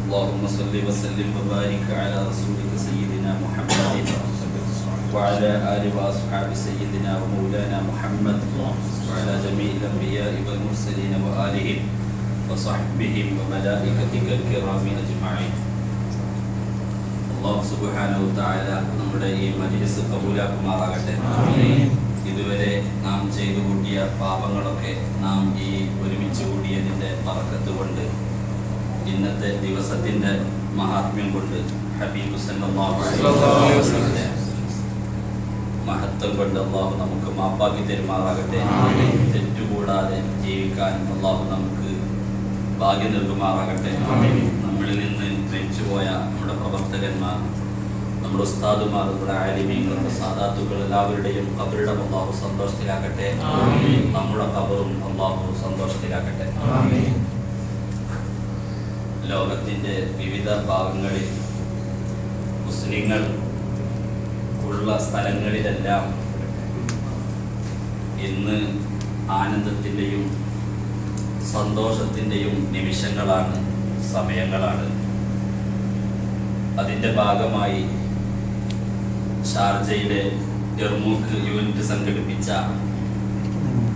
اللهم صل وسلم وبارك على رسولك سيدنا محمد وعلى آل وأصحاب سيدنا ومولانا محمد وعلى جميع الأنبياء والمرسلين وآلهم وصحبهم وملائكتك الكرام أجمعين. അല്ലാഹു സുബ്ഹാനഹു വ തആല നമ്മുടെ ഈ മജ്‌ലിസ് കബൂലാക്കുമാറാകട്ടെ. ഇതുവരെ നാം ചെയ്തു കൂട്ടിയ പാപങ്ങളൊക്കെ നാം ഈ ഒരുമിച്ച് കൂടിയതിൻ്റെ ബറക്കത്ത് കൊണ്ട്, ഇന്നത്തെ ദിവസത്തിൻ്റെ മഹാത്മ്യം കൊണ്ട്, ഹബീബ് സല്ലല്ലാഹു അലൈഹി വസല്ലം മഹത്വം കൊണ്ട് അല്ലാഹു നമുക്ക് മാപ്പാക്കി തരുമാറാകട്ടെ. തെറ്റുകൂടാതെ ജീവിക്കാൻ അല്ലാഹു നമുക്ക് ഭാഗ്യം നൽകുമാറാകട്ടെ. നമ്മളിൽ നിന്ന് മരിച്ചുപോയ നമ്മുടെ പ്രവർത്തകന്മാർ, നമ്മുടെ ഉസ്താദുമാർ, നമ്മുടെ ആലിമീങ്ങൾ, സാദാത്തുക്കൾ എല്ലാവരുടെയും ഖബറുടെ അല്ലാഹു സന്തോഷത്തിലാക്കട്ടെ. നമ്മുടെ ഖബറും അല്ലാഹു സന്തോഷത്തിലാക്കട്ടെ. ലോകത്തിൻ്റെ വിവിധ ഭാഗങ്ങളിൽ മുസ്ലിങ്ങൾ ഉള്ള സ്ഥലങ്ങളിലെല്ലാം ഇന്ന് ആനന്ദത്തിൻ്റെയും സന്തോഷത്തിൻ്റെയും നിമിഷങ്ങളാണ്, സമയങ്ങളാണ്. അതിൻ്റെ ഭാഗമായി ഷാർജയിലെ എർമൂക്ക് യൂണിറ്റ് സംഘടിപ്പിച്ച